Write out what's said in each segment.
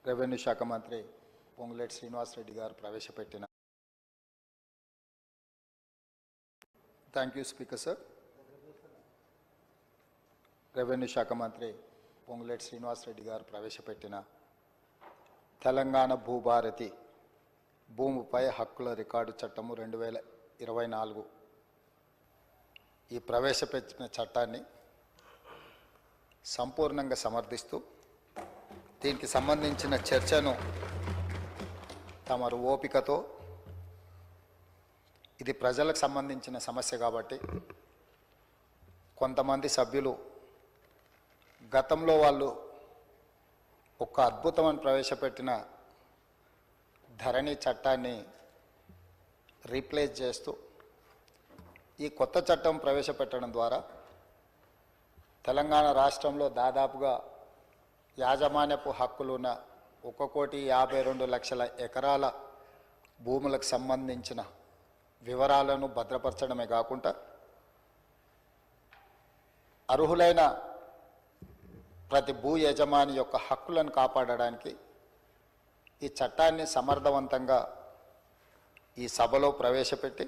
Revenue శాఖ మంత్రి పొంగులేటి శ్రీనివాసరెడ్డి గారు ప్రవేశపెట్టిన thank you speaker sir. Revenue శాఖ మంత్రి పొంగులేటి శ్రీనివాసరెడ్డి గారు ప్రవేశపెట్టిన తెలంగాణ భూభారతి భూమిపై హక్కుల రికార్డు చట్టము 2024 ఈ ప్రవేశపెట్టిన చట్టాన్ని సంపూర్ణంగా సమర్థిస్తూ దీనికి సంబంధించిన చర్చను తమరు ఓపికతో, ఇది ప్రజలకు సంబంధించిన సమస్య కాబట్టి కొంతమంది సభ్యులు గతంలో వాళ్ళు ఒక అద్భుతమైన ప్రవేశపెట్టిన ధరణి చట్టాన్ని రీప్లేస్ చేస్తూ ఈ కొత్త చట్టం ప్రవేశపెట్టడం ద్వారా తెలంగాణ రాష్ట్రంలో దాదాపుగా యాజమాన్యపు హక్కులు ఉన్న 1,52,00,000 ఎకరాల భూములకు సంబంధించిన వివరాలను భద్రపరచడమే కాకుండా అర్హులైన ప్రతి భూ యజమాని యొక్క హక్కులను కాపాడడానికి ఈ చట్టాన్ని సమర్థవంతంగా ఈ సభలో ప్రవేశపెట్టి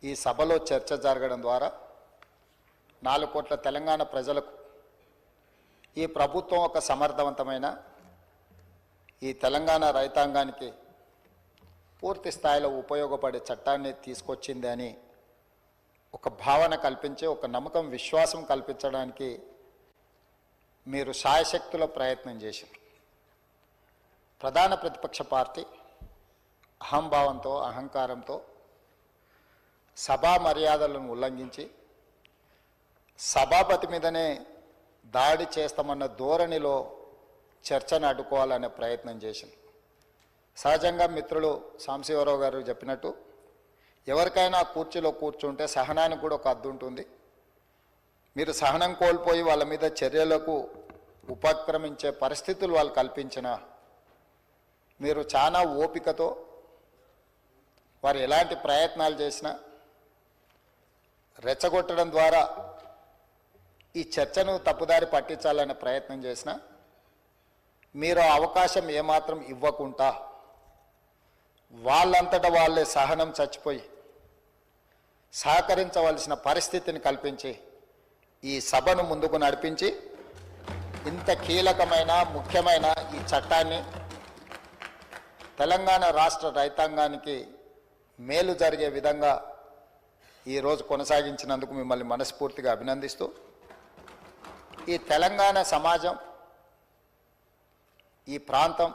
ఈ సభలో చర్చ జరగడం ద్వారా 4 కోట్ల తెలంగాణ ప్రజలకు ఈ ప్రభుత్వం ఒక సమర్థవంతమైన ఈ తెలంగాణ రైతాంగానికి పూర్తి స్థాయిలో ఉపయోగపడే చట్టాన్ని తీసుకొచ్చింది అని ఒక భావన కల్పించి, ఒక నమ్మకం, విశ్వాసం కల్పించడానికి మీరు శాయశక్తుల ప్రయత్నం చేశారు. ప్రధాన ప్రతిపక్ష పార్టీ అహంభావంతో, అహంకారంతో సభా మర్యాదలను ఉల్లంఘించి సభాపతి మీదనే దాడి చేస్తామన్న ధోరణిలో చర్చను అడ్డుకోవాలనే ప్రయత్నం చేసింది. సహజంగా మిత్రులు సాంబశివరావు గారు చెప్పినట్టు ఎవరికైనా కుర్చీలో కూర్చుంటే సహనానికి కూడా ఒక హద్దు ఉంటుంది. మీరు సహనం కోల్పోయి వాళ్ళ మీద చర్యలకు ఉపక్రమించే పరిస్థితులు వాళ్ళు కల్పించిన మీరు చాలా ఓపికతో వారు ఎలాంటి ప్రయత్నాలు చేసినా రెచ్చగొట్టడం ద్వారా ఈ చర్చను తప్పుదారి పట్టించాలనే ప్రయత్నం చేసినా మీరు అవకాశం ఏమాత్రం ఇవ్వకుండా వాళ్ళంతటా వాళ్ళే సహనం చచ్చిపోయి సహకరించవలసిన పరిస్థితిని కల్పించి ఈ సభను ముందుకు నడిపించి ఇంత కీలకమైన, ముఖ్యమైన ఈ చట్టాన్ని తెలంగాణ రాష్ట్ర రైతాంగానికి మేలు జరిగే విధంగా ఈరోజు కొనసాగించినందుకు మిమ్మల్ని మనస్ఫూర్తిగా అభినందిస్తూ, ఈ తెలంగాణ సమాజం, ఈ ప్రాంతం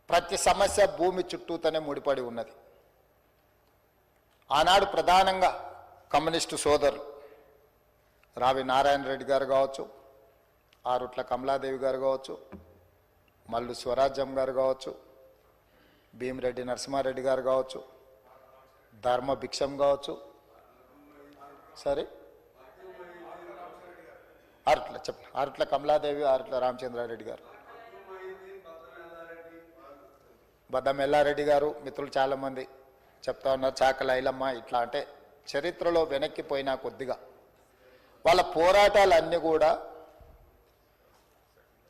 ప్రతి సమస్య భూమి చుట్టూతోనే ముడిపడి ఉన్నది. ఆనాడు ప్రధానంగా కమ్యూనిస్టు సోదరులు రావి నారాయణ రెడ్డి గారు కావచ్చు, ఆరుట్ల కమలాదేవి గారు కావచ్చు, మల్లు స్వరాజ్యం గారు కావచ్చు, భీమిరెడ్డి నరసింహారెడ్డి గారు కావచ్చు, ధర్మ భిక్షం కావచ్చు, సరే ఆరుట్ల కమలాదేవి, ఆరుట్ల రామచంద్రారెడ్డి గారు, బద్దం ఎల్లారెడ్డి గారు, మిత్రులు చాలామంది చెప్తా ఉన్నారు, చాకల ఐలమ్మ, ఇట్లా అంటే చరిత్రలో వెనక్కిపోయినా కొద్దిగా వాళ్ళ పోరాటాలన్నీ కూడా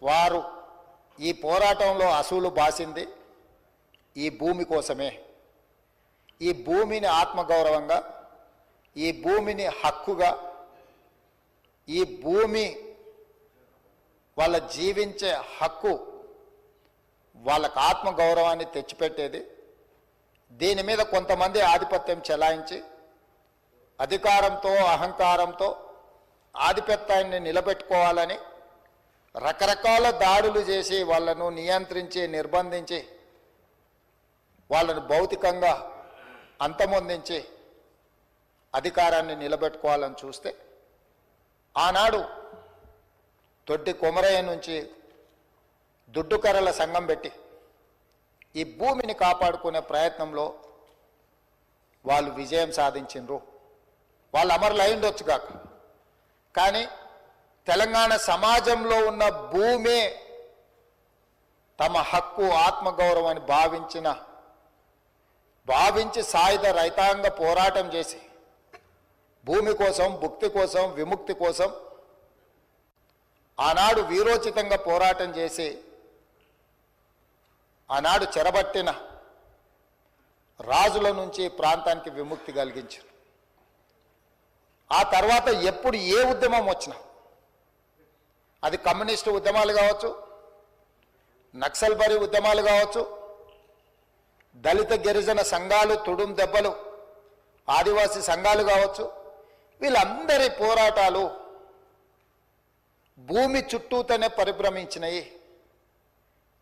వారు ఈ పోరాటంలో అసూలు బాసింది ఈ భూమి కోసమే. ఈ భూమిని ఆత్మగౌరవంగా, ఈ భూమిని హక్కుగా, ఈ భూమి వాళ్ళ జీవించే హక్కు, వాళ్ళకు ఆత్మగౌరవాన్ని తెచ్చిపెట్టేది. దీని మీద కొంతమంది ఆధిపత్యం చెలాయించి అధికారంతో, అహంకారంతో ఆధిపత్యాన్ని నిలబెట్టుకోవాలని రకరకాల దాడులు చేసి వాళ్ళను నియంత్రించి, నిర్బంధించి, వాళ్ళను భౌతికంగా అంతమొందించి అధికారాన్ని నిలబెట్టుకోవాలని చూస్తే, ఆనాడు తొట్టి కొమరయ్య నుంచి దుడ్డుకర్రల సంఘం పెట్టి ఈ భూమిని కాపాడుకునే ప్రయత్నంలో వాళ్ళు విజయం సాధించిండ్రు. వాళ్ళు అమరులు అయిండొచ్చు కాక, కానీ తెలంగాణ సమాజంలో ఉన్న భూమే తమ హక్కు, ఆత్మగౌరవాన్ని భావించి సాయుధ రైతాంగ పోరాటం చేసి భూమి కోసం, భుక్తి కోసం, విముక్తి కోసం ఆనాడు వీరోచితంగా పోరాటం చేసి ఆనాడు చెరబట్టిన రాజుల నుంచి ప్రాంతానికి విముక్తి కలిగించారు. ఆ తర్వాత ఎప్పుడు ఏ ఉద్యమం వచ్చినా, అది కమ్యూనిస్టు ఉద్యమాలు కావచ్చు, నక్సల్బరీ ఉద్యమాలు కావచ్చు, దళిత గిరిజన సంఘాలు, తుడుం దెబ్బలు ఆదివాసీ సంఘాలు కావచ్చు, వీళ్ళందరి పోరాటాలు భూమి చుట్టూతోనే పరిభ్రమించినాయి.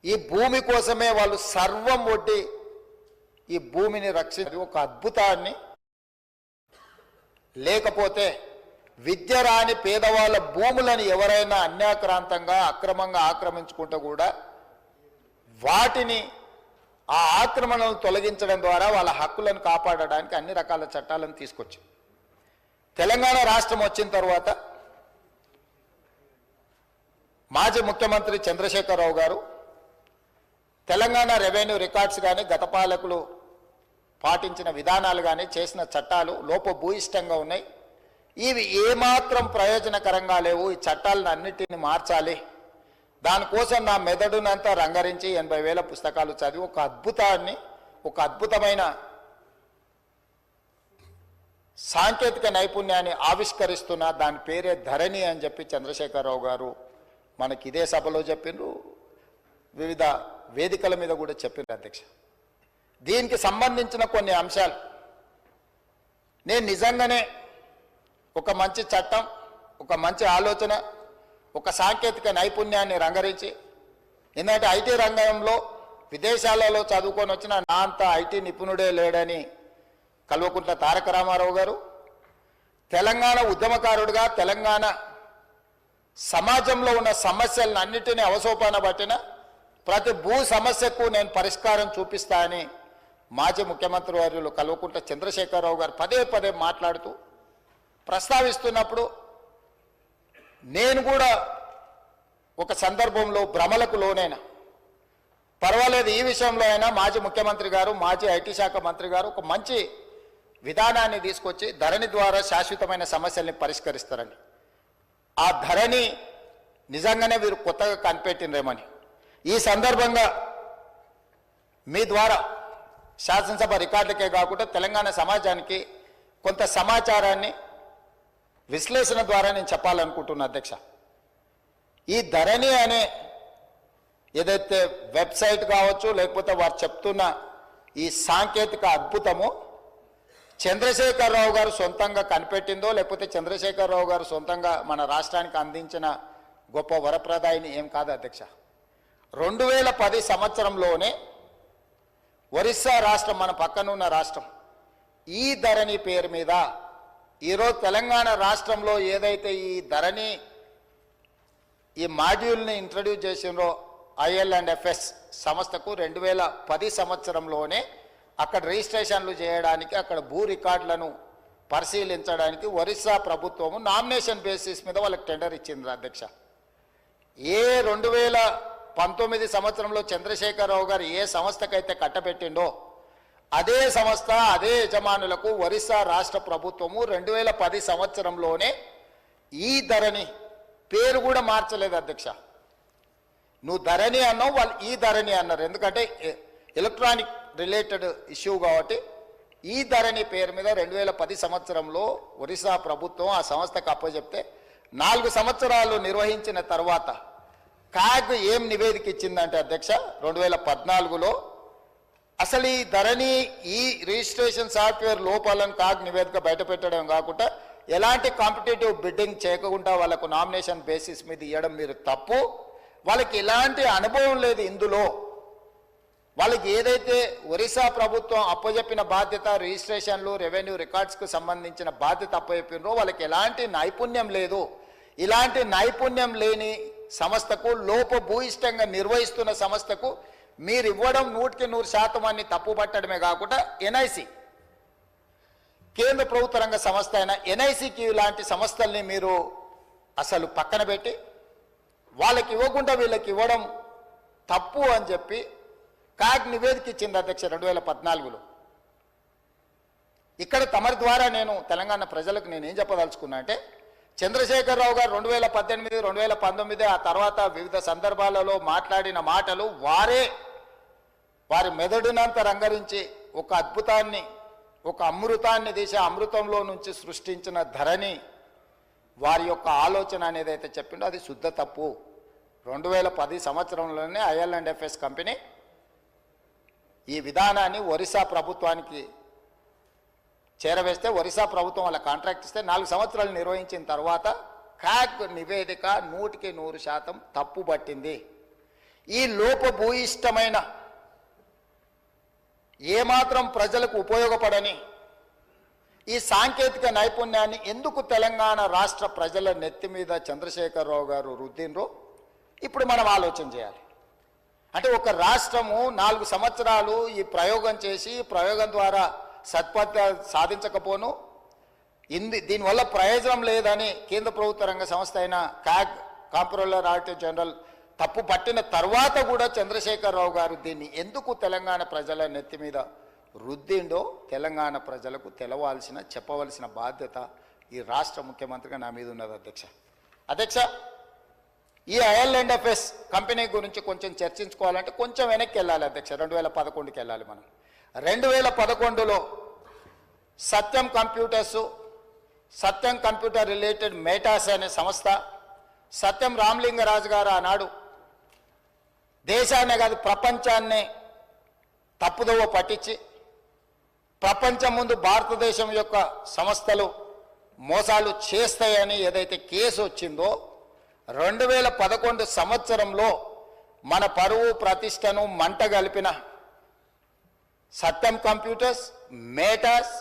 ఈ భూమి కోసమే వాళ్ళు సర్వం ఒడ్డి ఈ భూమిని రక్షించి ఒక అద్భుతాన్ని. లేకపోతే విద్య రాని పేదవాళ్ళ భూములను ఎవరైనా అన్యాక్రాంతంగా అక్రమంగా ఆక్రమించుకుంటే కూడా వాటిని ఆ ఆక్రమణలను తొలగించడం ద్వారా వాళ్ళ హక్కులను కాపాడడానికి అన్ని రకాల చట్టాలను తీసుకొచ్చి తెలంగాణ రాష్ట్రం వచ్చిన తర్వాత మాజీ ముఖ్యమంత్రి చంద్రశేఖరరావు గారు తెలంగాణ రెవెన్యూ రికార్డ్స్ కానీ గత పాలకులు పాటించిన విధానాలు కానీ చేసిన చట్టాలు లోపభూయిష్టంగా ఉన్నాయి. ఇవి ఏమాత్రం ప్రయోజనకరంగా లేవు. ఈ చట్టాలను అన్నిటిని మార్చాలి. దానికోసం నా మెదడునంతా రంగరించి 80,000 పుస్తకాలు చదివి ఒక అద్భుతాన్ని, ఒక అద్భుతమైన సాంకేతిక నైపుణ్యాన్ని ఆవిష్కరిస్తున్న దాని పేరే ధరణి అని చెప్పి చంద్రశేఖరరావు గారు మనకి ఇదే సభలో చెప్పిండ్రు, వివిధ వేదికల మీద కూడా చెప్పిండ్రు అధ్యక్ష. దీనికి సంబంధించిన కొన్ని అంశాలు నేను నిజంగానే ఒక మంచి చట్టం, ఒక మంచి ఆలోచన, ఒక సాంకేతిక నైపుణ్యాన్ని రంగరించి, ఎందుకంటే ఐటీ రంగంలో విదేశాలలో చదువుకొని వచ్చిన నా అంత ఐటీ నిపుణుడే లేడని కల్వకుంట్ల తారక రామారావు గారు, తెలంగాణ ఉద్యమకారుడిగా తెలంగాణ సమాజంలో ఉన్న సమస్యలను అన్నిటినీ అవసోపాన పట్టిన ప్రతి భూ సమస్యకు నేను పరిష్కారం చూపిస్తా అని మాజీ ముఖ్యమంత్రి వర్యులు కల్వకుంట్ల చంద్రశేఖరరావు గారు పదే పదే మాట్లాడుతూ ప్రస్తావిస్తున్నప్పుడు నేను కూడా ఒక సందర్భంలో భ్రమలకు లోనైనా, పర్వాలేదు ఈ విషయంలో అయినా మాజీ ముఖ్యమంత్రి గారు, మాజీ ఐటీ శాఖ మంత్రి గారు ఒక మంచి విధానాన్ని తీసుకొచ్చి ధరణి ద్వారా శాశ్వతమైన సమస్యల్ని పరిష్కరిస్తారని, ఆ ధరణి నిజంగానే వీరు కొత్తగా కనిపెట్టినరేమని ఈ సందర్భంగా మీ ద్వారా శాసనసభ రికార్డులకే కాకుండా తెలంగాణ సమాజానికి కొంత సమాచారాన్ని విశ్లేషణ ద్వారా నేను చెప్పాలనుకుంటున్నా అధ్యక్ష. ఈ ధరణి అనే ఏదైతే వెబ్సైట్ కావచ్చు, లేకపోతే వారు చెప్తున్న ఈ సాంకేతిక అద్భుతము చంద్రశేఖరరావు గారు సొంతంగా కనిపెట్టిందో, లేకపోతే చంద్రశేఖరరావు గారు సొంతంగా మన రాష్ట్రానికి అందించిన గొప్ప వరప్రదాయిని ఏం కాదు అధ్యక్ష. 2010 సంవత్సరంలోనే ఒరిస్సా రాష్ట్రం, మన పక్కనున్న రాష్ట్రం, ఈ ధరణి పేరు మీద ఈరోజు తెలంగాణ రాష్ట్రంలో ఏదైతే ఈ ధరణి ఈ మాడ్యూల్ని ఇంట్రడ్యూస్ చేసినో IL&FS సంస్థకు 2010 సంవత్సరంలోనే అక్కడ రిజిస్ట్రేషన్లు చేయడానికి, అక్కడ భూ రికార్డులను పరిశీలించడానికి ఒరిస్సా ప్రభుత్వము నామినేషన్ బేసిస్ మీద వాళ్ళకి టెండర్ ఇచ్చింది అధ్యక్ష. ఏ 2019 సంవత్సరంలో చంద్రశేఖరరావు గారు ఏ సంస్థకైతే కట్టబెట్టిండో అదే సంస్థ, అదే యజమానులకు ఒరిస్సా రాష్ట్ర ప్రభుత్వము 2010 సంవత్సరంలోనే ఈ ధరణి పేరు కూడా మార్చలేదు అధ్యక్ష. నువ్వు ధరణి అన్నావు, వాళ్ళు ఈ ధరణి అన్నారు. ఎందుకంటే ఎలక్ట్రానిక్ రిలేటెడ్ ఇష్యూ కాబట్టి ఈ ధరణి పేరు మీద 2010 సంవత్సరంలో ఒరిస్సా ప్రభుత్వం ఆ సంస్థకు అప్పచెప్తే 4 సంవత్సరాలు నిర్వహించిన తర్వాత కాగ్ ఏం నివేదిక ఇచ్చిందంటే అధ్యక్ష, 2014లో అసలు ఈ ధరణి ఈ రిజిస్ట్రేషన్ సాఫ్ట్వేర్ లోపాలను కాగ్ నివేదిక బయటపెట్టడం కాకుండా ఎలాంటి కాంపిటేటివ్ బిడ్డింగ్ చేయకుండా వాళ్ళకు నామినేషన్ బేసిస్ మీద ఇవ్వడం మీరు తప్పు. వాళ్ళకి ఎలాంటి అనుభవం లేదు ఇందులో. వాళ్ళకి ఏదైతే ఒరిస్సా ప్రభుత్వం అప్పచెప్పిన బాధ్యత, రిజిస్ట్రేషన్లు, రెవెన్యూ రికార్డ్స్కు సంబంధించిన బాధ్యత అప్పచెప్పినరో వాళ్ళకి ఎలాంటి నైపుణ్యం లేదు. ఇలాంటి నైపుణ్యం లేని సంస్థకు, లోపభూయిష్టంగా నిర్వహిస్తున్న సంస్థకు మీరు ఇవ్వడం 100% అని తప్పుపట్టడమే కాకుండా ఎన్ఐసి, కేంద్ర ప్రభుత్వ రంగ సంస్థ అయిన ఎన్ఐసికి ఇలాంటి సంస్థల్ని మీరు అసలు పక్కన పెట్టి వాళ్ళకి ఇవ్వకుండా వీళ్ళకి ఇవ్వడం తప్పు అని చెప్పి కాగ్ నివేదిక ఇచ్చింది అధ్యక్ష 2014లో. ఇక్కడ తమరి ద్వారా నేను తెలంగాణ ప్రజలకు నేనేం చెప్పదలుచుకున్నా అంటే, చంద్రశేఖరరావు గారు 2018, 2019 ఆ తర్వాత వివిధ సందర్భాలలో మాట్లాడిన మాటలు వారి మెదడునంత రంగరించి ఒక అద్భుతాన్ని, ఒక అమృతాన్ని తీసి అమృతంలో నుంచి సృష్టించిన ధరని వారి యొక్క ఆలోచన అనేది అయితే చెప్పిండో అది శుద్ధ తప్పు. 2010 సంవత్సరంలోనే ఐఎల్&ఎఫ్ఎస్ కంపెనీ ఈ విధానాన్ని ఒరిస్సా ప్రభుత్వానికి చేరవేస్తే ఒరిస్సా ప్రభుత్వం వాళ్ళ కాంట్రాక్ట్ ఇస్తే 4 సంవత్సరాలు నిర్వహించిన తర్వాత క్యాగ్ నివేదిక 100% తప్పు పట్టింది. ఈ లోపభూయిష్టమైన ఏమాత్రం ప్రజలకు ఉపయోగపడని ఈ సాంకేతిక నైపుణ్యాన్ని ఎందుకు తెలంగాణ రాష్ట్ర ప్రజల నెత్తి మీద చంద్రశేఖరరావు గారు రుద్దినరో ఇప్పుడు మనం ఆలోచన చేయాలి. అంటే ఒక రాష్ట్రము 4 సంవత్సరాలు ఈ ప్రయోగం చేసి ప్రయోగం ద్వారా సత్ఫలిత సాధించకపోను దీనివల్ల ప్రయోజనం లేదని కేంద్ర ప్రభుత్వ రంగ సంస్థ అయిన క్యాగ్ కాంప్ట్రోలర్ ఆడిటర్ జనరల్ తప్పు పట్టిన తర్వాత కూడా చంద్రశేఖరరావు గారు దీన్ని ఎందుకు తెలంగాణ ప్రజల నెత్తి మీద రుద్దిండో తెలంగాణ ప్రజలకు చెప్పవలసిన బాధ్యత ఈ రాష్ట్ర ముఖ్యమంత్రిగా నా మీద ఉన్నది. అధ్యక్ష ఈ ఐఎల్&ఎఫ్ఎస్ కంపెనీ గురించి కొంచెం చర్చించుకోవాలంటే కొంచెం వెనక్కి వెళ్ళాలి అధ్యక్ష. 2011కి వెళ్ళాలి మనం. 2011లో సత్యం కంప్యూటర్ రిలేటెడ్ మేటాస్ అనే సంస్థ, సత్యం రామలింగరాజు గారు ఆనాడు దేశాన్నే కాదు ప్రపంచాన్నే తప్పుదోవ పట్టించి ప్రపంచం ముందు భారతదేశం యొక్క సంస్థలు మోసాలు చేస్తాయని ఏదైతే కేసు వచ్చిందో 2011 సంవత్సరంలో మన పరువు ప్రతిష్టను మంట గలిపిన సత్యం కంప్యూటర్స్, మేటాస్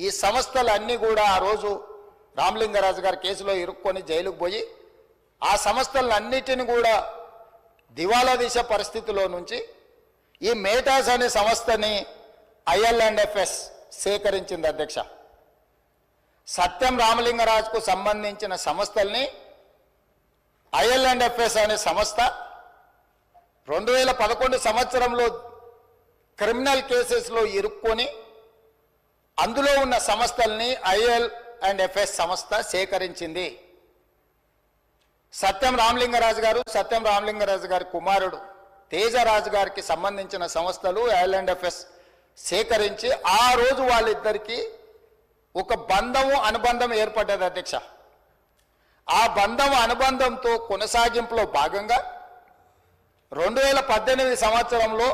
ఈ సంస్థలన్నీ కూడా ఆ రోజు రామలింగరాజు గారి కేసులో ఇరుక్కొని జైలుకు పోయి ఆ సంస్థలన్నిటిని కూడా దివాలా తీసే పరిస్థితిలో నుంచి ఈ మేటాస్ అనే సంస్థని ఐఎల్&ఎఫ్ఎస్ సేకరించింది అధ్యక్ష. సత్యం రామలింగరాజుకు సంబంధించిన సంస్థల్ని ఐఎల్&ఎఫ్ఎస్ అనే సంస్థ 2011 సంవత్సరంలో క్రిమినల్ కేసెస్లో ఇరుక్కొని అందులో ఉన్న సంస్థల్ని ఐఎల్&ఎఫ్ఎస్ సంస్థ సేకరించింది. సత్యం రామలింగరాజు గారి కుమారుడు తేజరాజు గారికి సంబంధించిన సంస్థలు ఐఎల్&ఎఫ్ఎస్ సేకరించి ఆ రోజు వాళ్ళిద్దరికీ ఒక అనుబంధం ఏర్పడ్డది అధ్యక్ష. ఆ అనుబంధంతో కొనసాగింపులో భాగంగా 2018 సంవత్సరంలో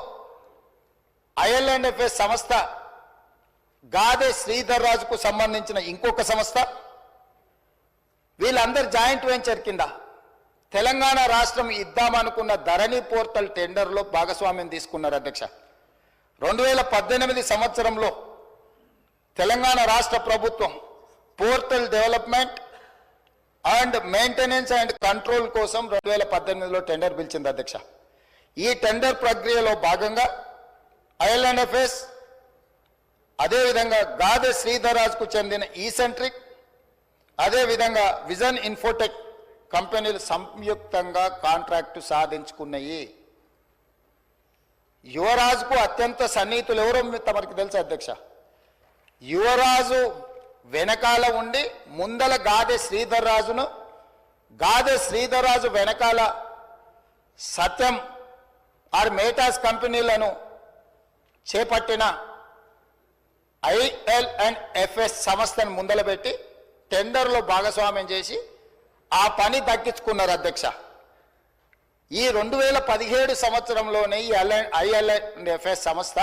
ఐఎల్&ఎఫ్ఎస్ సంస్థ గాదే శ్రీధర్ రాజుకు సంబంధించిన ఇంకొక సంస్థ వీళ్ళందరూ జాయింట్ వెంచర్ కింద తెలంగాణ రాష్ట్రం ఇద్దామనుకున్న ధరణి పోర్టల్ టెండర్లో భాగస్వామ్యం తీసుకున్నారు అధ్యక్ష. 2018 సంవత్సరంలో తెలంగాణ రాష్ట్ర ప్రభుత్వం portal development and maintenance and control కోసం 2018లో టెండర్ పిలిచింది అధ్యక్ష. ఈ టెండర్ ప్రక్రియలో భాగంగా ఐఎల్&ఎఫ్ఎస్ అదేవిధంగా గాదే శ్రీధర్ రాజుకు చెందిన ఈసెంట్రిక్ అదేవిధంగా విజన్ ఇన్ఫోటెక్ కంపెనీలు సంయుక్తంగా కాంట్రాక్టు సాధించుకున్నాయి. యువరాజుకు అత్యంత సన్నిహితులు ఎవరో తమరికి తెలుసు అధ్యక్ష. యువరాజు వెనకాల ఉండి ముందల గాదే శ్రీధర్ రాజు వెనకాల సత్యం మేటాస్ కంపెనీలను చేపట్టిన ఐఎల్&ఎఫ్ఎస్ సంస్థను ముందలబెట్టి టెండర్లో భాగస్వామ్యం చేసి ఆ పని దక్కించుకున్నారు అధ్యక్ష. ఈ 2017 సంవత్సరంలోనే ఈ ఐఎల్&ఎఫ్ఎస్ సంస్థ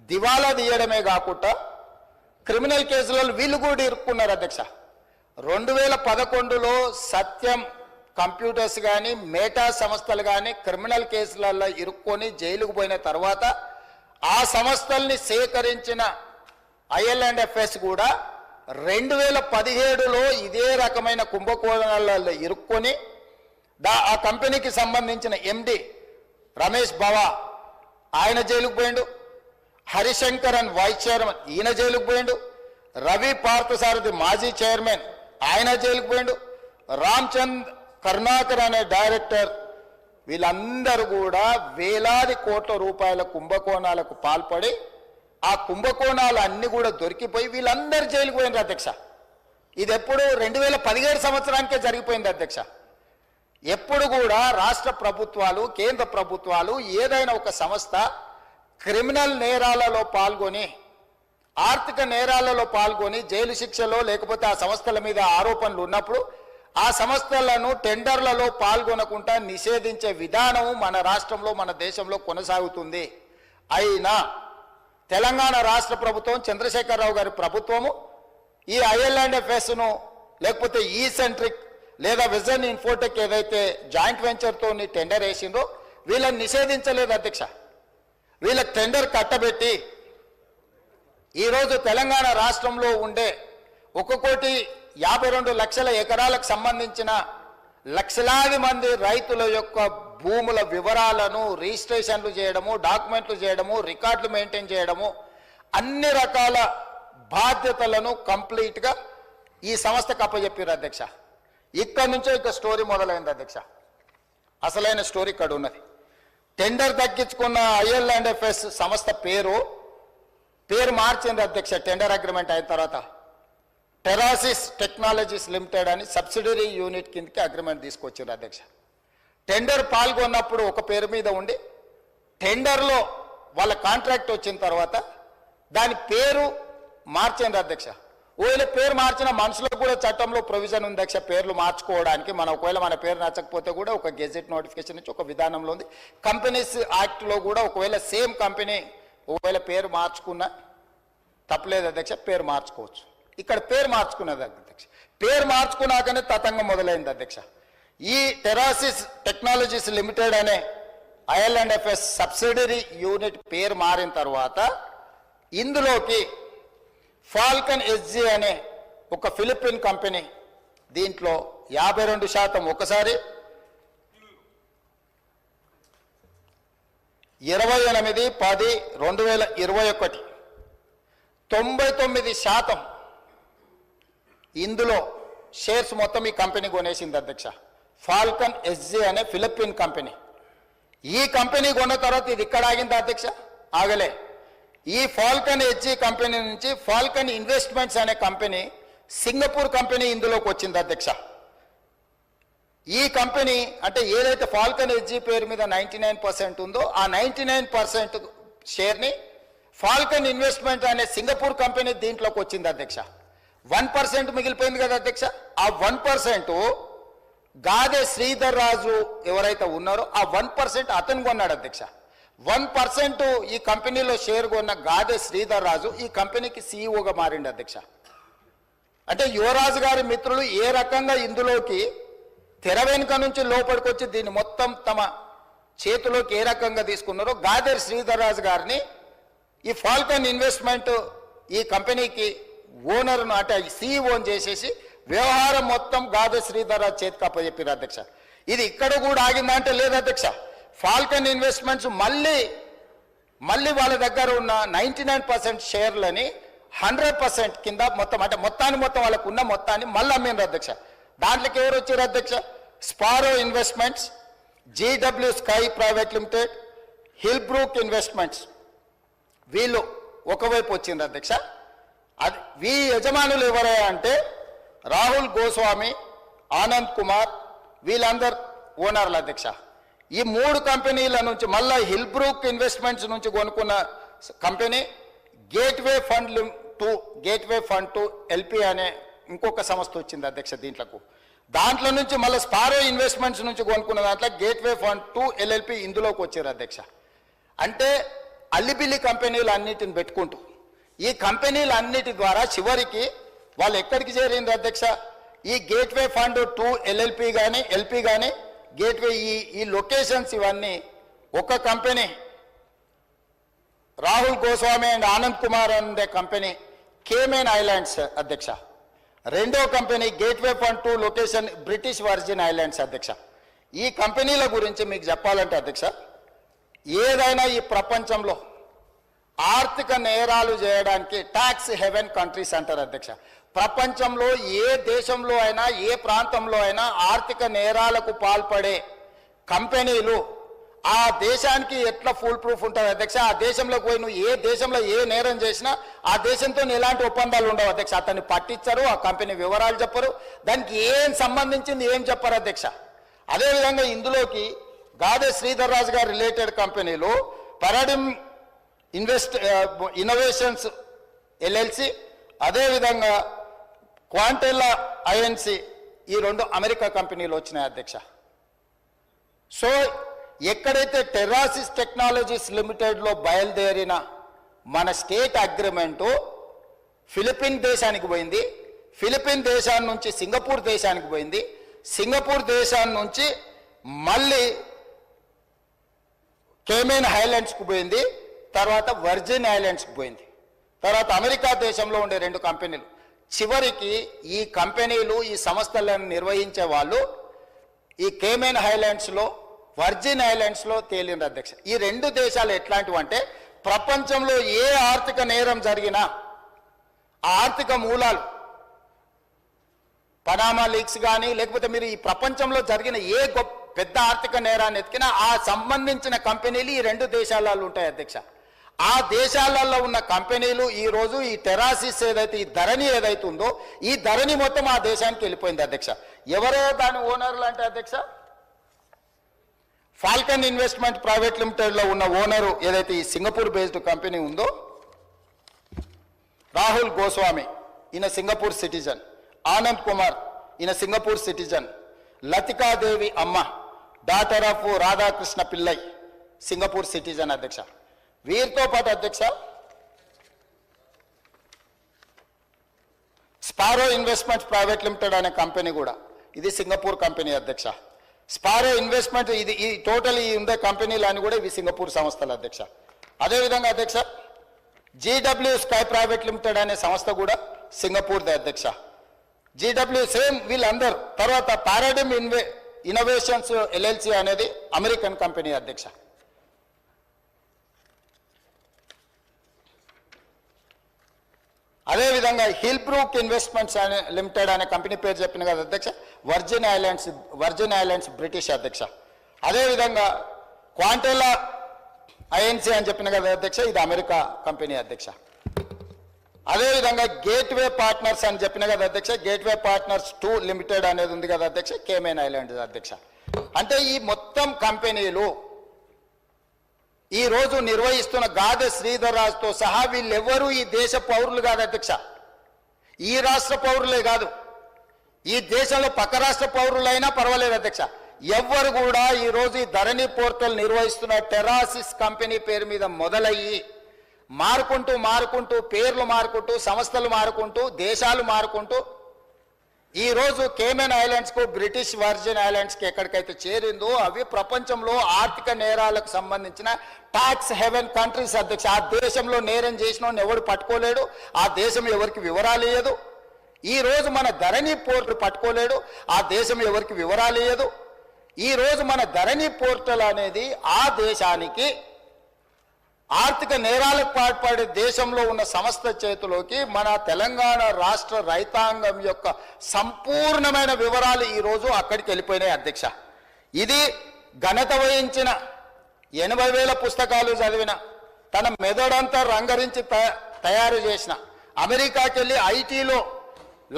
దివాలా తీయడమే కాకుండా క్రిమినల్ కేసులలో వీళ్ళు కూడా ఇరుక్కున్నారు అధ్యక్ష. 2011లో సత్యం కంప్యూటర్స్ కానీ మేటా సంస్థలు కానీ క్రిమినల్ కేసులలో ఇరుక్కొని జైలుకు పోయిన తర్వాత ఆ సంస్థల్ని సేకరించిన ఐఎల్&ఎఫ్ఎస్ కూడా 2017లో ఇదే రకమైన కుంభకోణాలలో ఇరుక్కొని ఆ కంపెనీకి సంబంధించిన ఎండి రమేష్ బావా ఆయన జైలుకు పోయిండు, హరిశంకరన్ వైస్ చైర్మన్ ఈయన జైలుకు పోయిండు, రవి పార్థసారథి మాజీ చైర్మన్ ఆయన జైలుకు పోయిండు, రామ్చంద్ కరుణాకర్ అనే డైరెక్టర్ వీళ్ళందరూ కూడా వేలాది కోట్ల రూపాయల కుంభకోణాలకు పాల్పడి ఆ కుంభకోణాలు అన్ని కూడా దొరికిపోయి వీళ్ళందరూ జైలుకు పోయినారు అధ్యక్ష. ఇది ఎప్పుడు 2017 సంవత్సరానికే జరిగిపోయింది అధ్యక్ష. ఎప్పుడు కూడా రాష్ట్ర ప్రభుత్వాలు, కేంద్ర ప్రభుత్వాలు ఏదైనా ఒక సంస్థ క్రిమినల్ నేరాలలో పాల్గొని, ఆర్థిక నేరాలలో పాల్గొని జైలు శిక్షలో లేకపోతే ఆ సంస్థల మీద ఆరోపణలు ఉన్నప్పుడు ఆ సంస్థలను టెండర్లలో పాల్గొనకుండా నిషేధించే విధానం మన రాష్ట్రంలో, మన దేశంలో కొనసాగుతుంది. అయినా తెలంగాణ రాష్ట్ర ప్రభుత్వం, చంద్రశేఖరరావు గారి ప్రభుత్వము ఈ IL&FSను లేకపోతే ఈ సెంట్రిక్ లేదా విజన్ ఇన్ఫోటెక్ ఏదైతే జాయింట్ వెంచర్తో టెండర్ వేసిందో వీళ్ళని నిషేధించలేదు అధ్యక్ష. వీళ్ళకి టెండర్ కట్టబెట్టి ఈరోజు తెలంగాణ రాష్ట్రంలో ఉండే 1,52,00,000 ఎకరాలకు సంబంధించిన లక్షలాది మంది రైతుల యొక్క భూముల వివరాలను రిజిస్ట్రేషన్లు చేయడము, డాక్యుమెంట్లు చేయడము, రికార్డులు మెయింటైన్ చేయడము, అన్ని రకాల బాధ్యతలను కంప్లీట్గా ఈ సంస్థకు అప్పచెప్పారు అధ్యక్ష. ఇక్కడ నుంచే ఇక స్టోరీ మొదలైంది అధ్యక్ష. అసలైన స్టోరీ ఇక్కడ ఉన్నది. టెండర్ దక్కించుకున్న IL&FS సంస్థ పేరు మార్చింది అధ్యక్ష. టెండర్ అగ్రిమెంట్ అయిన తర్వాత టెరాసిస్ టెక్నాలజీస్ లిమిటెడ్ అని సబ్సిడరీ యూనిట్ కిందకి అగ్రిమెంట్ తీసుకొచ్చారు అధ్యక్ష. టెండర్ పాల్గొన్నప్పుడు ఒక పేరు మీద ఉండి టెండర్లో వాళ్ళ కాంట్రాక్ట్ వచ్చిన తర్వాత దాని పేరు మార్చింది అధ్యక్ష. ఒకవేళ పేరు మార్చిన మనుషులకు కూడా చట్టంలో ప్రొవిజన్ ఉంది అధ్యక్ష పేర్లు మార్చుకోవడానికి. ఒకవేళ మన పేరు నచ్చకపోతే కూడా ఒక గెజెట్ నోటిఫికేషన్ నుంచి ఒక విధానంలో ఉంది. కంపెనీస్ యాక్ట్లో కూడా ఒకవేళ సేమ్ కంపెనీ ఒకవేళ పేరు మార్చుకున్నా తప్పలేదు అధ్యక్ష, పేరు మార్చుకోవచ్చు. ఇక్కడ పేరు మార్చుకున్నది అధ్యక్ష. పేరు మార్చుకున్నాకనే తతంగం మొదలైంది అధ్యక్ష. ఈ టెరాసిస్ టెక్నాలజీస్ లిమిటెడ్ అనే IL&FS సబ్సిడరీ యూనిట్ పేరు మారిన తర్వాత ఇందులోకి ఫాల్కన్ SG అనే ఒక ఫిలిపిన్ కంపెనీ దీంట్లో 52% ఒకసారి 28/10/2021 99% ఇందులో షేర్స్ మొత్తం ఈ కంపెనీ కొనేసింది అధ్యక్ష. ఫాల్కన్ SG అనే ఫిలిపిన్ కంపెనీ. ఈ కంపెనీ కొన్న తర్వాత ఇది ఇక్కడ ఆగింది అధ్యక్ష, ఆగలే. ఈ ఫాల్కన్ SG కంపెనీ నుంచి ఫాల్కన్ ఇన్వెస్ట్మెంట్స్ అనే కంపెనీ, సింగపూర్ కంపెనీ ఇందులోకి వచ్చింది అధ్యక్ష. ఈ కంపెనీ అంటే ఏదైతే ఫాల్కన్ SG పేరు మీద 99% ఉందో ఆ 99% షేర్ని ఫాల్కన్ ఇన్వెస్ట్మెంట్ అనే సింగపూర్ కంపెనీ దీంట్లోకి వచ్చింది అధ్యక్ష. 1% మిగిలిపోయింది కదా అధ్యక్ష. ఆ 1% గాదే శ్రీధర్ రాజు ఎవరైతే ఉన్నారో ఆ 1% అతను కొన్నాడు అధ్యక్ష. 1% ఈ కంపెనీలో షేర్ కొన్న గాదే శ్రీధర్ రాజు ఈ కంపెనీకి CEOగా మారిండు అధ్యక్ష. అంటే యువరాజు గారి మిత్రులు ఏ రకంగా ఇందులోకి తెర వెనుక నుంచి లోపలికొచ్చి దీన్ని మొత్తం తమ చేతిలోకి ఏ రకంగా తీసుకున్నారో గాదే శ్రీధర్ రాజు గారిని ఈ ఫాల్కన్ ఇన్వెస్ట్మెంట్ ఈ కంపెనీకి ఓనర్ను అంటే CEO చేసేసి వ్యవహారం మొత్తం గాదే శ్రీధర్ రాజు చేతికి అప్పచెప్పారు అధ్యక్ష. ఇది ఇక్కడ కూడా ఆగిందంటే లేదు అధ్యక్ష. ఫాల్కన్ ఇన్వెస్ట్మెంట్స్ మళ్ళీ వాళ్ళ దగ్గర ఉన్న 99% షేర్లని 100% కింద మొత్తం అంటే మొత్తం వాళ్ళకు ఉన్న మొత్తాన్ని మళ్ళీ అమ్మిండ్రు అధ్యక్ష. దాంట్లోకి ఎవరు వచ్చారు అధ్యక్ష? Sparrow investments, GW sky private limited, Hillbrook investments వీళ్ళు ఒకవైపు వచ్చింది అధ్యక్ష. అది వీ యజమానులు ఎవరే అంటే రాహుల్ గోస్వామి, ఆనంద్ కుమార్ వీళ్ళందరు ఓనర్లు అధ్యక్ష. ఈ 3 కంపెనీల నుంచి మళ్ళీ హిల్బ్రూక్ ఇన్వెస్ట్మెంట్స్ నుంచి కొనుక్కున్న company gateway fund to LP అనే ఇంకొక సంస్థ వచ్చింది అధ్యక్ష దీంట్లకు. దాంట్లో నుంచి మళ్ళీ స్పారో ఇన్వెస్ట్మెంట్స్ నుంచి కొనుక్కున్న దాంట్లో గేట్వే ఫండ్ టు LLP ఇందులోకి వచ్చారు అధ్యక్ష. అంటే అల్లిబిల్లి కంపెనీలు అన్నిటిని పెట్టుకుంటూ ఈ కంపెనీలు అన్నిటి ద్వారా చివరికి వాళ్ళు ఎక్కడికి చేరింది అధ్యక్ష? ఈ గేట్వే ఫండ్ టు LLP కానీ LP కానీ గేట్వే ఈ లొకేషన్స్ ఇవన్నీ ఒక కంపెనీ రాహుల్ గోస్వామి అండ్ ఆనంద్ కుమార్ అనే కంపెనీ కేమెన్ ఐలాండ్స్ అధ్యక్ష. రెండో company gateway fund to location British virgin islands అధ్యక్ష. ఈ కంపెనీల గురించి మీకు చెప్పాలంటే అధ్యక్ష, ఏదైనా ఈ ప్రపంచంలో ఆర్థిక నేరాలు చేయడానికి ట్యాక్స్ హెవెన్ కంట్రీస్ అంటారు అధ్యక్ష. ప్రపంచంలో ఏ దేశంలో అయినా ఏ ప్రాంతంలో అయినా ఆర్థిక నేరాలకు పాల్పడే కంపెనీలు ఆ దేశానికి ఎట్లా ఫుల్ ప్రూఫ్ ఉంటుంది అధ్యక్ష? ఆ దేశంలోకి పోయి నువ్వు ఏ దేశంలో ఏ నేరం చేసినా ఆ దేశంతో ఎలాంటి ఒప్పందాలు ఉండవు అధ్యక్ష. అతన్ని పట్టించరు, ఆ కంపెనీ వివరాలు చెప్పరు, దానికి ఏం సంబంధించింది ఏం చెప్పరు అధ్యక్ష. అదేవిధంగా ఇందులోకి గాదే శ్రీధర్ రాజు గారు రిలేటెడ్ కంపెనీలు పారాడిమ్ ఇన్నోవేషన్స్ ఎల్ఎల్సి, అదేవిధంగా క్వాంటెల్లా ఐఎన్సి, ఈ రెండు అమెరికా కంపెనీలు వచ్చినాయి అధ్యక్ష. సో ఎక్కడైతే టెర్రాసిస్ టెక్నాలజీస్ లిమిటెడ్లో బయలుదేరిన మన స్టేట్ అగ్రిమెంటు ఫిలిపిన్ దేశానికి పోయింది, ఫిలిపిన్ దేశాన్ని నుంచి సింగపూర్ దేశానికి పోయింది, సింగపూర్ దేశాన్ని నుంచి మళ్ళీ కేమెన్ ఐలాండ్స్కి పోయింది, తర్వాత వర్జిన్ ఐలాండ్స్కి పోయింది, తర్వాత అమెరికా దేశంలో ఉండే రెండు కంపెనీలు. చివరికి ఈ కంపెనీలు ఈ సంస్థలను నిర్వహించే వాళ్ళు ఈ కేమెన్ ఐలాండ్స్లో వర్జిన్ ఐలాండ్స్లో తేలింది అధ్యక్ష. ఈ రెండు దేశాలు ఎట్లాంటివి అంటే ప్రపంచంలో ఏ ఆర్థిక నేరం జరిగినా ఆ ఆర్థిక మూలాలు పనామా లీక్స్ కానీ లేకపోతే మీరు ఈ ప్రపంచంలో జరిగిన ఏ పెద్ద ఆర్థిక నేరాన్ని ఎత్తికినా ఆ సంబంధించిన కంపెనీలు ఈ రెండు దేశాలలో ఉంటాయి అధ్యక్ష. ఆ దేశాలలో ఉన్న కంపెనీలు ఈరోజు ఈ టెరాసిస్ ఏదైతే ఈ ధరణి ఏదైతే ఉందో ఈ ధరణి మొత్తం ఆ దేశానికి వెళ్ళిపోయింది అధ్యక్ష. ఎవరో దాని ఓనర్లు అంటే అధ్యక్ష ఫాల్కన్ ఇన్వెస్ట్మెంట్ ప్రైవేట్ లిమిటెడ్లో ఉన్న ఓనరు ఏదైతే ఈ సింగపూర్ బేస్డ్ కంపెనీ ఉందో రాహుల్ గోస్వామి, ఈయన సింగపూర్ సిటిజన్, ఆనంద్ కుమార్ ఈయన సింగపూర్ సిటిజన్, లతికాదేవి అమ్మ daughter of Radhakrishna Pillai Singapore citizen అధ్యక్ష. వీరితో పాటు అధ్యక్ష స్పారో ఇన్వెస్ట్మెంట్స్ ప్రైవేట్ లిమిటెడ్ అనే కంపెనీ కూడా ఇది సింగపూర్ కంపెనీ అధ్యక్ష. స్పారో ఇన్వెస్ట్మెంట్ ఇది ఈ టోటల్ ఈ ఉండే కంపెనీలు అని కూడా ఇవి సింగపూర్ సంస్థలు అధ్యక్ష. అదేవిధంగా అధ్యక్ష జీడబ్ల్యూ స్కై ప్రైవేట్ లిమిటెడ్ అనే సంస్థ కూడా సింగపూర్దే అధ్యక్ష. జీడబ్ల్యూ సేమ్ వీళ్ళందరూ. తర్వాత పారాడిమ్ ఇన్నోవేషన్స్ ఎల్ఎల్సి అనేది అమెరికన్ కంపెనీ అధ్యక్ష. అదేవిధంగా హిల్ బ్రూక్ ఇన్వెస్ట్మెంట్స్ అనే లిమిటెడ్ అనే కంపెనీ పేరు చెప్పిన కదా అధ్యక్ష, వర్జిన్ ఐలాండ్స్ బ్రిటిష్ అధ్యక్ష. అదేవిధంగా క్వాంటెల్లా ఐఎన్సి అని చెప్పిన కదా అధ్యక్ష, ఇది అమెరికా కంపెనీ అధ్యక్ష. అదేవిధంగా గేట్వే పార్ట్నర్స్ అని చెప్పిన కదా అధ్యక్ష, గేట్వే పార్ట్నర్స్ 2 లిమిటెడ్ అనేది ఉంది కదా అధ్యక్ష, కేమెన్ ఐలాండ్స్ అధ్యక్ష. అంటే ఈ మొత్తం కంపెనీలు ఈ రోజు నిర్వహిస్తున్న గాదే శ్రీధర్ రాజుతో సహా వీళ్ళెవ్వరూ ఈ దేశ పౌరులు కాదు అధ్యక్ష. ఈ రాష్ట్ర పౌరులే కాదు, ఈ దేశంలో పక్క రాష్ట్ర పౌరులైనా పర్వాలేదు అధ్యక్ష. ఎవ్వరు కూడా ఈరోజు ఈ ధరణి పోర్టల్ నిర్వహిస్తున్న టెరాసిస్ కంపెనీ పేరు మీద మొదలయ్యి మారుకుంటూ పేర్లు మారుకుంటూ సంస్థలు మారుకుంటూ దేశాలు మారుకుంటూ ఈరోజు కేమెన్ ఐలాండ్స్కు బ్రిటిష్ వర్జిన్ ఐలాండ్స్కి ఎక్కడికైతే చేరిందో అవి ప్రపంచంలో ఆర్థిక నేరాలకు సంబంధించిన ట్యాక్స్ హెవెన్ కంట్రీస్ అధ్యక్ష. ఆ దేశంలో నేరం చేసిన ఎవడు పట్టుకోలేడు, ఆ దేశం ఎవరికి వివరాలు ఇయ్యదు. ఈరోజు మన ధరణి పోర్టల్ పట్టుకోలేడు, ఆ దేశం ఎవరికి వివరాలు ఇయ్యదు. ఈరోజు మన ధరణి పోర్టల్ అనేది ఆ దేశానికి ఆర్థిక నేరాలకు పాల్పడే దేశంలో ఉన్న సంస్థ చేతిలోకి మన తెలంగాణ రాష్ట్ర రైతాంగం యొక్క సంపూర్ణమైన వివరాలు ఈరోజు అక్కడికి వెళ్ళిపోయినాయి అధ్యక్ష. ఇది ఘనత వహించిన 80,000 పుస్తకాలు చదివిన తన మెదడంతా రంగరించి తయారు చేసిన అమెరికాకి వెళ్ళి ఐటీలో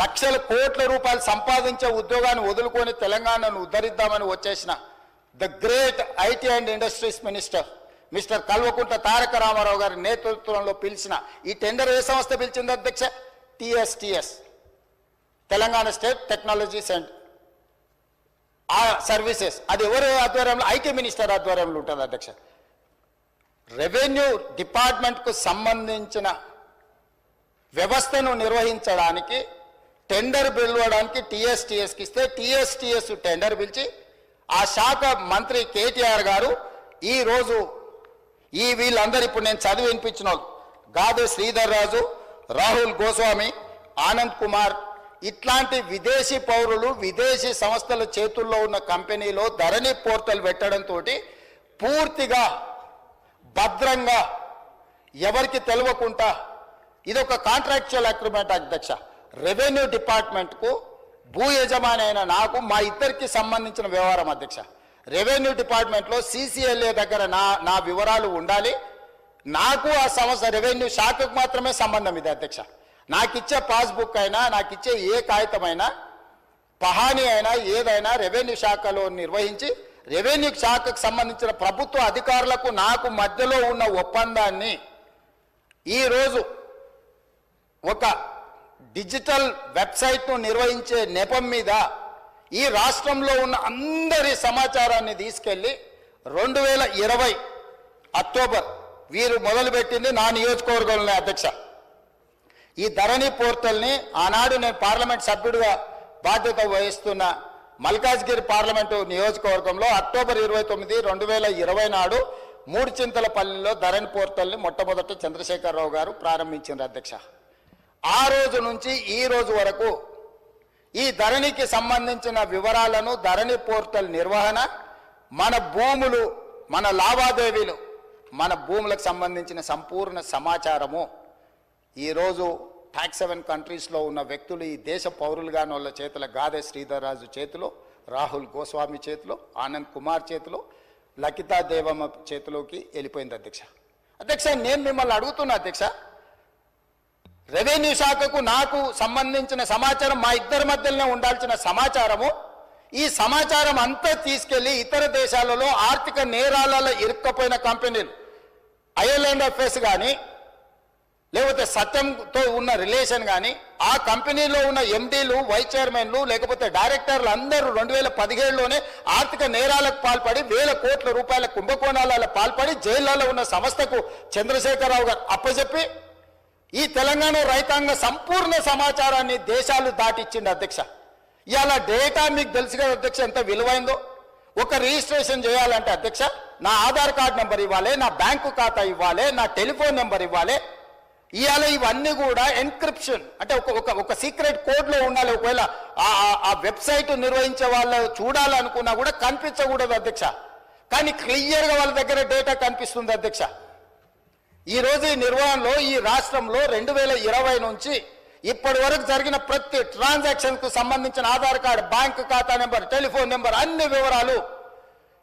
లక్షల కోట్ల రూపాయలు సంపాదించే ఉద్యోగాన్ని వదులుకొని తెలంగాణను ఉద్ధరిద్దామని వచ్చేసిన the great IT and industries minister mister Kalvakuntla Taraka Ramarao గారి నేతృత్వంలో పిలిచిన ఈ టెండర్ ఏ సంస్థ పిలిచింది అధ్యక్ష? TSTS, Telangana state technology centre ఆ సర్వీసెస్. అది ఎవరి ఆధ్వర్యంలో? ఐటీ మినిస్టర్ ఆధ్వర్యంలో ఉంటుంది అధ్యక్ష. రెవెన్యూ డిపార్ట్మెంట్కు సంబంధించిన వ్యవస్థను నిర్వహించడానికి టెండర్ పిలవడానికి టీఎస్టీఎస్కి ఇస్తే టీఎస్టీఎస్ టెండర్ పిలిచి ఆ శాఖ మంత్రి కేటీఆర్ గారు ఈరోజు ఈ వీళ్ళందరూ ఇప్పుడు నేను చదివి వినిపించిన వాళ్ళు గాదే శ్రీధర్ రాజు, రాహుల్ గోస్వామి, ఆనంద్ కుమార్ ఇట్లాంటి విదేశీ పౌరులు విదేశీ సంస్థల చేతుల్లో ఉన్న కంపెనీలో ధరణి పోర్టల్ పెట్టడంతో పూర్తిగా భద్రంగా ఎవరికి తెలియకుండా ఇదొక కాంట్రాక్చువల్ అగ్రిమెంట్ అధ్యక్ష. రెవెన్యూ డిపార్ట్మెంట్కు భూ యజమాని అయిన నాకు మా ఇద్దరికి సంబంధించిన వ్యవహారం అధ్యక్ష. రెవెన్యూ డిపార్ట్మెంట్లో CCLA దగ్గర నా వివరాలు ఉండాలి. నాకు ఆ సంస్థ రెవెన్యూ శాఖకు మాత్రమే సంబంధం ఇది అధ్యక్ష. నాకు ఇచ్చే పాస్బుక్ అయినా, నాకు ఇచ్చే ఏ కాగితమైనా, పహానీ అయినా, ఏదైనా రెవెన్యూ శాఖలో నిర్వహించి రెవెన్యూ శాఖకు సంబంధించిన ప్రభుత్వ అధికారులకు నాకు మధ్యలో ఉన్న ఒప్పందాన్ని ఈరోజు ఒక డిజిటల్ వెబ్సైట్ను నిర్వహించే నెపం మీద ఈ రాష్ట్రంలో ఉన్న అందరి సమాచారాన్ని తీసుకెళ్లి 2020 అక్టోబర్ వీరు మొదలుపెట్టింది నా నియోజకవర్గంలోనే అధ్యక్ష. ఈ ధరణి పోర్టల్ని ఆనాడు నేను పార్లమెంట్ సభ్యుడిగా బాధ్యత వహిస్తున్న మల్కాజ్గిరి పార్లమెంటు నియోజకవర్గంలో అక్టోబర్ 29, 2020 నాడు మూడుచింతలపల్లిలో ధరణి పోర్టల్ని మొట్టమొదట చంద్రశేఖరరావు గారు ప్రారంభించారు అధ్యక్ష. ఆ రోజు నుంచి ఈ రోజు వరకు ఈ ధరణికి సంబంధించిన వివరాలను, ధరణి పోర్టల్ నిర్వహణ, మన భూములు, మన లావాదేవీలు, మన భూములకు సంబంధించిన సంపూర్ణ సమాచారము ఈరోజు ట్యాక్స్ 7 కంట్రీస్లో ఉన్న వ్యక్తులు, ఈ దేశ పౌరులుగాని వాళ్ళ చేతుల గాదె శ్రీధర్ రాజు చేతిలో, రాహుల్ గోస్వామి చేతిలో, ఆనంద్ కుమార్ చేతిలో, లకితా దేవమ్మ చేతిలోకి వెళ్ళిపోయింది అధ్యక్ష. అధ్యక్ష, నేను మిమ్మల్ని అడుగుతున్నా అధ్యక్ష, రెవెన్యూ శాఖకు నాకు సంబంధించిన సమాచారం, మా ఇద్దరి మధ్యలోనే ఉండాల్సిన సమాచారము, ఈ సమాచారం అంతా తీసుకెళ్లి ఇతర దేశాలలో ఆర్థిక నేరాలలో ఇరుక్కపోయిన కంపెనీలు, IL&FS కానీ, లేకపోతే సత్యంతో ఉన్న రిలేషన్ కానీ, ఆ కంపెనీలో ఉన్న MDలు, వైస్ చైర్మన్లు, లేకపోతే డైరెక్టర్లు అందరూ 2017లోనే ఆర్థిక నేరాలకు పాల్పడి వేల కోట్ల రూపాయల కుంభకోణాలలో పాల్పడి జైళ్లలో ఉన్న సంస్థకు చంద్రశేఖరరావు గారు అప్పచెప్పి ఈ తెలంగాణ రైతాంగ సంపూర్ణ సమాచారాన్ని దేశాలు దాటిచ్చింది అధ్యక్ష. ఇవాళ డేటా మీకు తెలుసు కదా అధ్యక్ష ఎంత విలువైందో. ఒక రిజిస్ట్రేషన్ చేయాలంటే అధ్యక్ష నా ఆధార్ కార్డ్ నెంబర్ ఇవ్వాలి, నా బ్యాంకు ఖాతా ఇవ్వాలి, నా టెలిఫోన్ నెంబర్ ఇవ్వాలి. ఇవాళ ఇవన్నీ కూడా ఎన్క్రిప్షన్ అంటే ఒక సీక్రెట్ కోడ్లో ఉండాలి. ఒకవేళ ఆ వెబ్సైట్ నిర్వహించే వాళ్ళు చూడాలనుకున్నా కూడా కనిపించకూడదు అధ్యక్ష. కానీ క్లియర్గా వాళ్ళ దగ్గర డేటా కనిపిస్తుంది అధ్యక్ష. ఈ రోజు ఈ నిర్వహణలో ఈ రాష్ట్రంలో 2020 నుంచి ఇప్పటి వరకు జరిగిన ప్రతి ట్రాన్సాక్షన్కు సంబంధించిన ఆధార్ కార్డు, బ్యాంకు ఖాతా నెంబర్, టెలిఫోన్ నెంబర్, అన్ని వివరాలు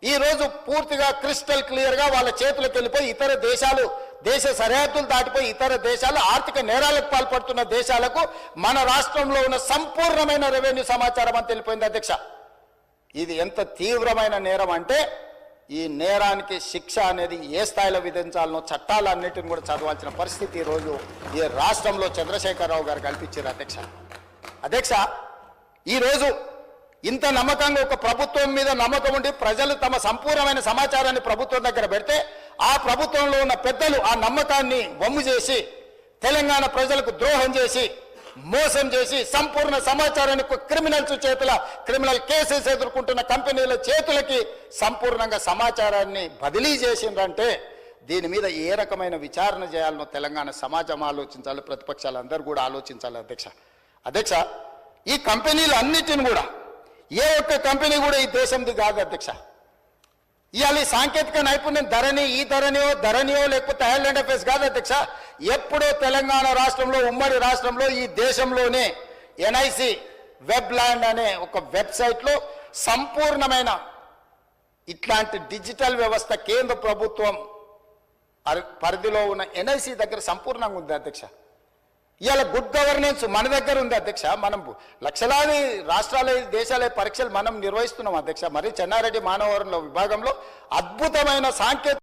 ఈ రోజు పూర్తిగా క్రిస్టల్ క్లియర్గా వాళ్ళ చేతులకు వెళ్ళిపోయి ఇతర దేశాలు, దేశ సరిహద్దులు దాటిపోయి ఇతర దేశాలు, ఆర్థిక నేరాలకు పాల్పడుతున్న దేశాలకు మన రాష్ట్రంలో ఉన్న సంపూర్ణమైన రెవెన్యూ సమాచారం అని తెలిపోయింది అధ్యక్ష. ఇది ఎంత తీవ్రమైన నేరం అంటే ఈ నేరానికి శిక్ష అనేది ఏ స్థాయిలో విధించాలనో చట్టాలన్నిటిని కూడా చదవాల్సిన పరిస్థితి ఈరోజు ఈ రాష్ట్రంలో చంద్రశేఖరరావు గారు కల్పించారు అధ్యక్ష. అధ్యక్ష, ఈరోజు ఇంత నమ్మకంగా ఒక ప్రభుత్వం మీద నమ్మకం ఉండి ప్రజలు తమ సంపూర్ణమైన సమాచారాన్ని ప్రభుత్వం దగ్గర పెడితే ఆ ప్రభుత్వంలో ఉన్న పెద్దలు ఆ నమ్మకాన్ని వమ్ము చేసి తెలంగాణ ప్రజలకు ద్రోహం చేసి మోసం చేసి సంపూర్ణ సమాచారాన్ని క్రిమినల్స్ చేతుల క్రిమినల్ కేసెస్ ఎదుర్కొంటున్న కంపెనీల చేతులకి సంపూర్ణంగా సమాచారాన్ని బదిలీ చేసిండ్రంటే దీని మీద ఏ రకమైన విచారణ చేయాలనో తెలంగాణ సమాజం ఆలోచించాలి, ప్రతిపక్షాలు అందరూ కూడా ఆలోచించాలి అధ్యక్ష. అధ్యక్ష, ఈ కంపెనీలు అన్నిటిని కూడా ఏ ఒక్క కంపెనీ కూడా ఈ దేశంది కాదు అధ్యక్ష. ఇవాళ ఈ సాంకేతిక నైపుణ్యం ఈ ధరణియో లేకపోతే IL&FS కాదు అధ్యక్ష. ఎప్పుడో తెలంగాణ రాష్ట్రంలో, ఉమ్మడి రాష్ట్రంలో, ఈ దేశంలోనే NIC వెబ్ ల్యాండ్ అనే ఒక వెబ్సైట్లో సంపూర్ణమైన ఇట్లాంటి డిజిటల్ వ్యవస్థ కేంద్ర ప్రభుత్వం పరిధిలో ఉన్న NIC దగ్గర సంపూర్ణంగా ఉంది అధ్యక్ష. ఇవాళ గుడ్ గవర్నెన్స్ మన దగ్గర ఉంది అధ్యక్ష. మనం లక్షలాది రాష్ట్రాల, దేశాల పరీక్షలు మనం నిర్వహిస్తున్నాం అధ్యక్ష. మరి చెన్నారెడ్డి మానవ వనరుల విభాగంలో అద్భుతమైన సాంకేతిక